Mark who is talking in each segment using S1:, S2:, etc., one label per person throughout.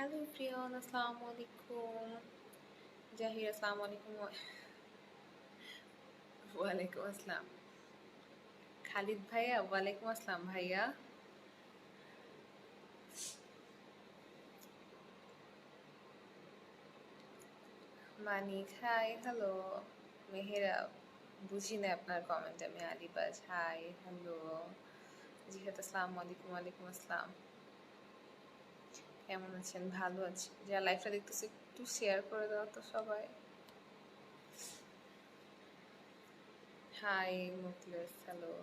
S1: Hello প্রিয়ন, আসসালামু আলাইকুম। জাহির, আসসালামু আলাইকুম। ওয়ালাইকুম আসসালাম। খালিদ ভাইয়া, ওয়ালাইকুম আসসালাম ভাইয়া। মানিক, হাই, হ্যালো। মেহেরা, বুঝি না আপনার কমেন্ট। আমি আলিবাজ, হাই, হ্যালো। জিহাদ, আসসালামু আলাইকুম। ওয়ালাইকুম আসসালাম। কেমন আছেন? ভালো আছি। যারা লাইভটা দেখতেছে একটু শেয়ার করে দাও তো সবাই। Hi Mukhles, hello.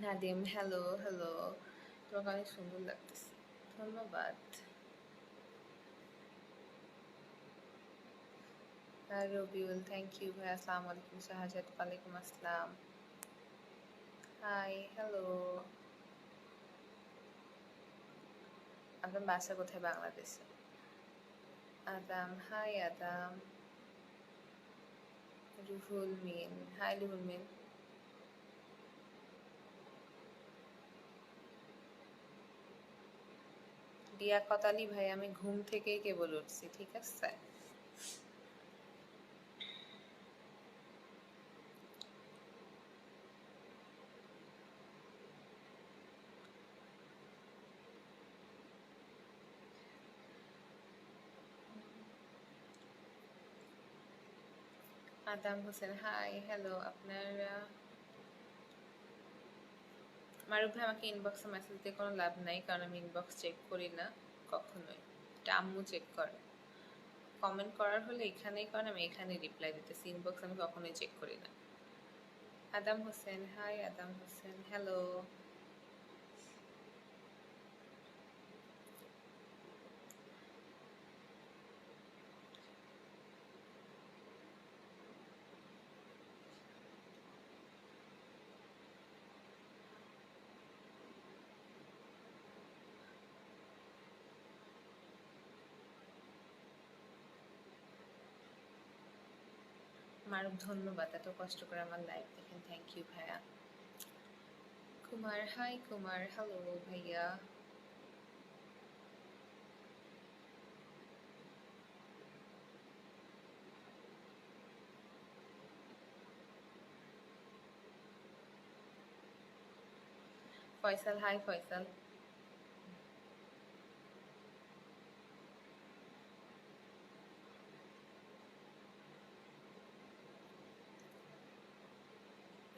S1: Nadim, hello, hello. তোমাকে অনেক সুন্দর লাগতেছে, ধন্যবাদ। রবিউল, থ্যাংক ইউ ভাই। আসসালামু আলাইকুম। শাহজাদ, ওয়ালাইকুম আসসালাম। Hi, hello. আপনার বাসা কোথায়? বাংলাদেশে। আদাম, হাই আদাম। রুহুল মিন, হাই রুহুল মিন। লিয়াকত আলী ভাই, আমি ঘুম থেকেই কেবল উঠছি, ঠিক আছে? Adam Hossain, hi, hello. আপনার মারুফ ভাই, আমাকে ইনবক্সে মেসেজ দিয়ে কোনো লাভ নাই, কারণ আমি ইনবক্স চেক করি না কখনোই। এটা আম্মু চেক করে। কমেন্ট করার হলে এখানেই করেন, আমি এখানেই রিপ্লাই দিতেছি। ইনবক্স আমি কখনোই চেক করি না। Adam Hossain, hi Adam Hossain, hello. মারুফ, ধন্যবাদ এত কষ্ট করে আমার লাইভ দেখেন, থ্যাংক ইউ ভাইয়া। কুমার, হাই কুমার, হ্যালো ভাইয়া। ফয়সাল, হাই ফয়সাল।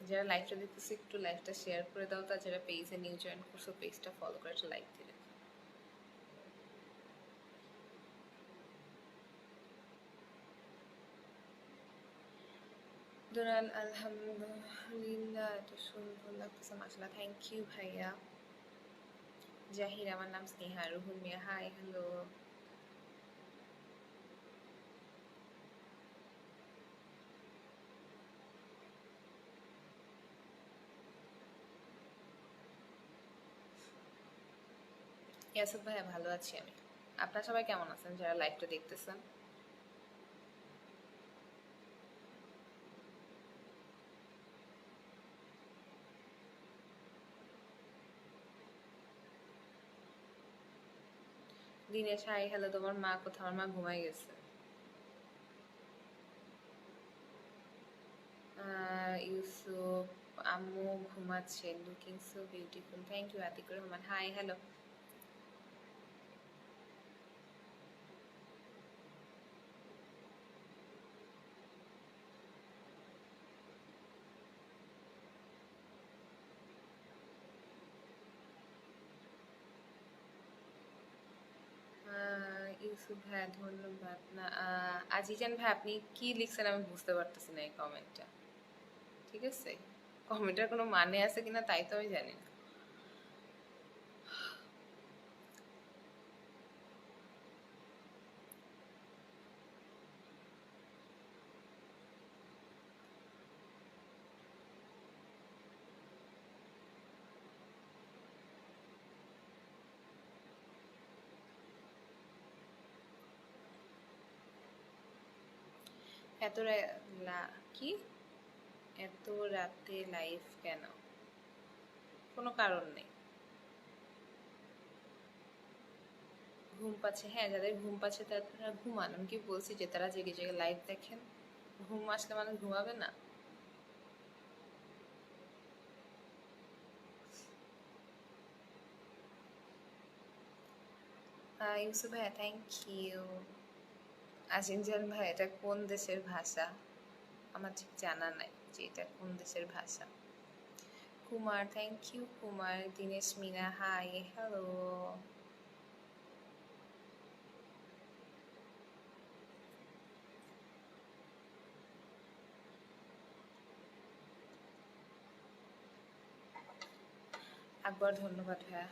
S1: যারা লাইভটা দেখতেছে একটু লাইভটা শেয়ার করে দাও, তা যারা পেজে নিউ জয়েন করছো পেজটা ফলো করে একটা লাইক দিলে। দুলাল, আলহামদুলিল্লাহ, এত সুন্দর লাগতেছে মাশাআল্লাহ, থ্যাংক ইউ ভাইয়া। জাহির, আমার নাম স্নেহা। রুহুল মিয়া, হাই, হ্যালো। ইয়াসুফ ভাইয়া, ভালো আছি আমি। আপনারা সবাই কেমন আছেন যারা লাইভটা দেখতেছেন? Dinesh, hi, hello. তোমার মা কোথাও? আমার মা ঘুমাই গেছে। ইউসুফ, আম্মু ঘুমাচ্ছে। Looking so beautiful, thank you. Atikur Rahman, hi, hello. Yusuf ভাইয়া, ধন্যবাদ। না, আজিজান ভাই, আপনি কি লিখছেন আমি বুঝতে পারতেছি না এই কমেন্টটা, ঠিক আছে? কমেন্টের কোনো মানে আছে কিনা তাই তো আমি জানি না। এত কি এত রাতে লাইভ কেন? কোনো কারণ নেই। ঘুম পাচ্ছে? হ্যাঁ, যাদের ঘুম পাচ্ছে তারা ঘুমান। আমি কি বলছি যে তারা জেগে জেগে লাইভ দেখেন? ঘুম আসলে মানুষ ঘুমাবে না? ইউসুফ ভাইয়া থ্যাংক ইউ। আজিমজান ভাই, এটা কোন দেশের ভাষা? আমার ঠিক জানা নাই যে এটা কোন দেশের ভাষা। Kumar thank you Kumar. Dinesh Meena hi hello. Akbar ধন্যবাদ ভাইয়া।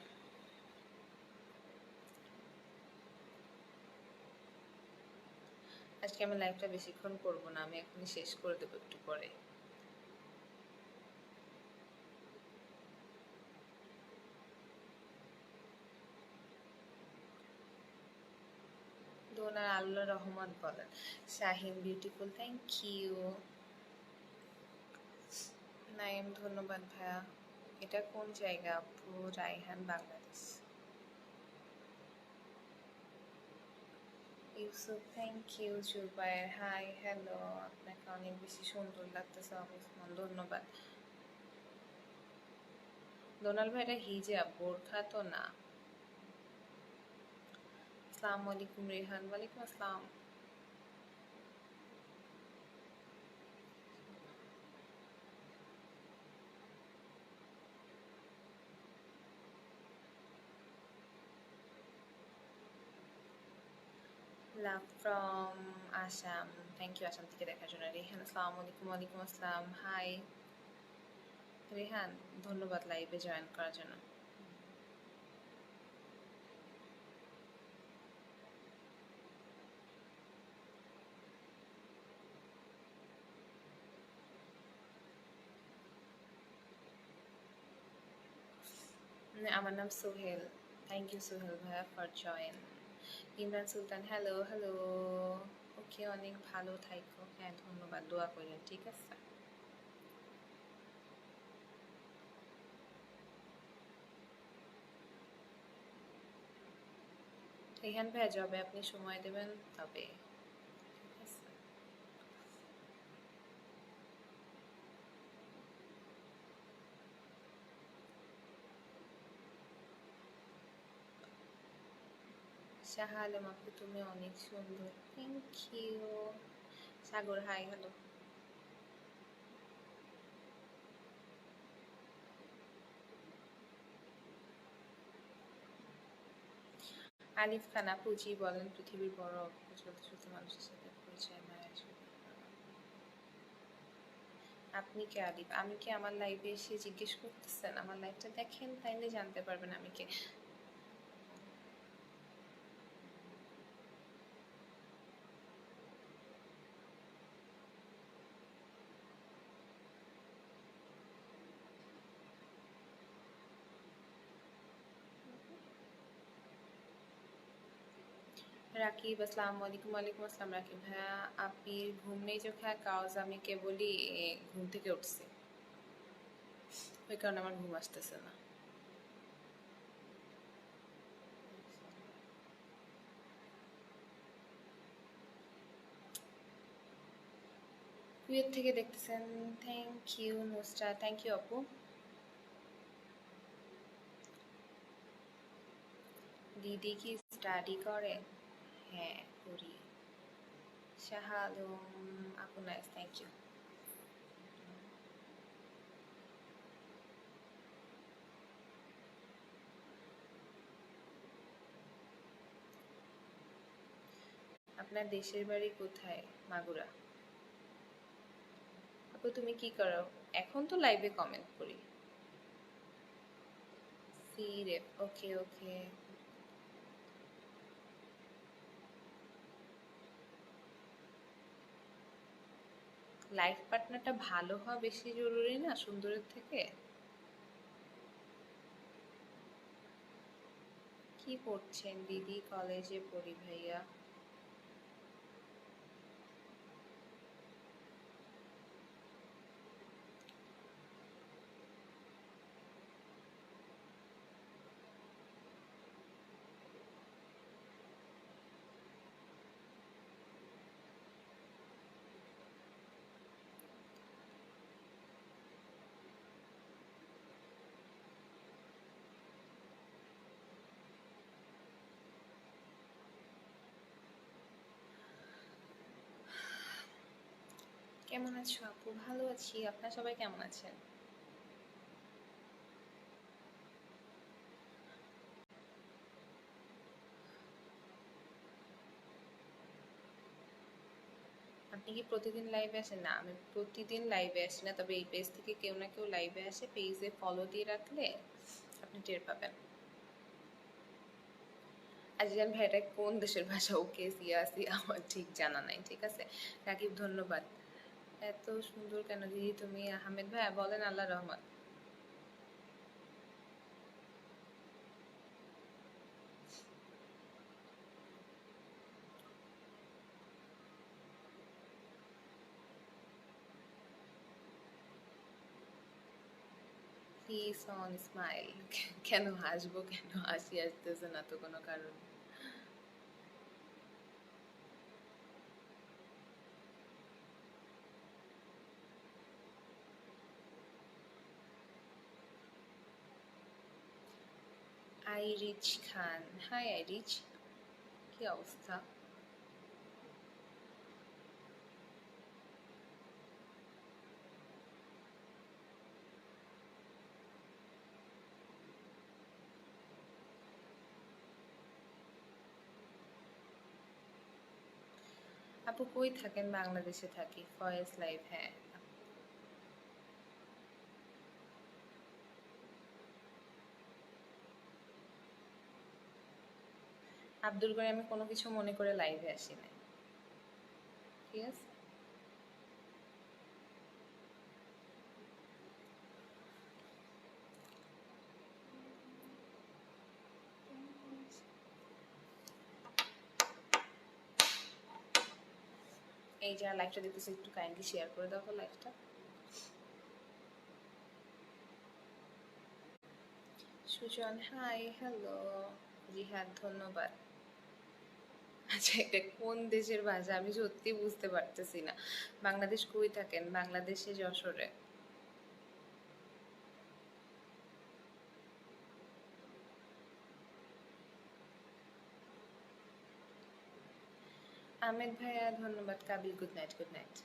S1: আজকে আমি লাইভটা বেশিক্ষণ করবো না, আমি এখনই শেষ করে দেবো একটু পরে। দোনার আল্লাহ রহমান বলেন। Shahin beautiful thank you. Naim ধন্যবাদ ভাইয়া। এটা কোন জায়গা আপু? Raihan Bangladesh. Yusuf thank you. Zubair hi hello. আপনাকে অনেক বেশি সুন্দর লাগতেছে অবস্থান, ধন্যবাদ। ডোনাল ভাই এটা হিজাব, বোরখা তো না। আসসালামু আলাইকুম রেহান। ওয়ালাইকুম আসসালাম। Love from Assam. Thank you Assam থেকে দেখার জন্য। রেহান আসসালামু আলাইকুম। ওয়ালাইকুম আসসালাম। হাই রেহান, ধন্যবাদ লাইভে জয়েন করার জন্য। আমার নাম সোহেল। থ্যাংক ইউ সোহেল ভাইয়া for join. Imran Sultan hello hello. Okay, অনেক ভালো থাইকো। হ্যাঁ ধন্যবাদ, দোয়া করেন, ঠিক আছে। রেহান ভাইয়া জবে আপনি সময় দেবেন তবে, ঠিক আছে। শাহ আলম আপু তুমি অনেক সুন্দর, thank you. Sagar hi hello. Alif Khan আপু জি বলেন। পৃথিবীর বড় অঙ্ক চলতে চলতে মানুষের সাথে পরিচয় মায়ের সাথে। আপনি কে আলিফ? আমি কি আমার লাইভে এসে জিজ্ঞেস করতেছেন? আমার লাইভটা দেখেন, তাইলে জানতে পারবেন আমি কে। রাকিব আসসালামু আলাইকুম। ওয়ালাইকুম আসসালাম। রাকিব ভাইয়া আপির ঘুম নেই চোখে, কাজ আমি কেবলই ঘুম থেকে উঠছি, ওই কারণে আমার ঘুম আসতেছে না। কুয়েত থেকে দেখতেছেন, thank you Nusra. Thank you আপু। দিদি কি স্টাডি করে? হ্যাঁ করি। শাহ আলম আপু নাইস, থ্যাংক ইউ। আপনার দেশের বাড়ি কোথায়? মাগুরা। আপু তুমি কি করো? এখন তো লাইভে কমেন্ট করি। সি রে, ওকে ওকে। লাইফ পার্টনারটা ভালো হওয়া বেশি জরুরি না সুন্দরের থেকে? কি পড়ছেন দিদি? কলেজে পড়ি ভাইয়া। কেমন আছো আপু? ভালো আছি, আপনারা সবাই কেমন আছেন? আপনি কি প্রতিদিন লাইভে আসেন? না, আমি প্রতিদিন লাইভে আসি না, তবে এই পেজ থেকে কেউ না কেউ লাইভে আসে। পেজে ফলো দিয়ে রাখলে আপনি টের পাবেন। আজিজান ভাইটা কোন দেশের ভাষা? ওকে সিয়াসি আমার ঠিক জানা নাই, ঠিক আছে। রাকিব ধন্যবাদ। এত সুন্দর কেন দিদি তুমি? আহমেদ ভাই বলেন আল্লাহ রহমত। Please on smile. কেন হাসবো? কেন হাসি আসতেছে না তো কোনো কারণ? আইরিচ খান, হাই আইরিচ, কি অবস্থা? আপু কই থাকেন? বাংলাদেশে থাকি, ফয়েজ লাইভ। হ্যাঁ, আব্দুল করে আমি কোনো কিছু মনে করে লাইভে আসি না, ঠিক আছে। এই যারা লাইভটা দেখতেছে একটু কাইন্ডলি শেয়ার করে দাও তো লাইভটা। Sujan hi, hello. জিহাদ ধন্যবাদ। আচ্ছা, এটা কোন দেশের ভাষা আমি সত্যি বুঝতে পারতেছি না। বাংলাদেশ কই থাকেন? বাংলাদেশে যশোরে। আহমেদ ভাইয়া ধন্যবাদ। Kabil good night, good night.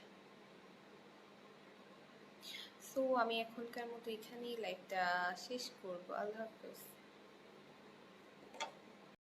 S1: So আমি এখনকার মতো এখানেই লাইভটা শেষ করবো। আল্লাহ হাফেজ।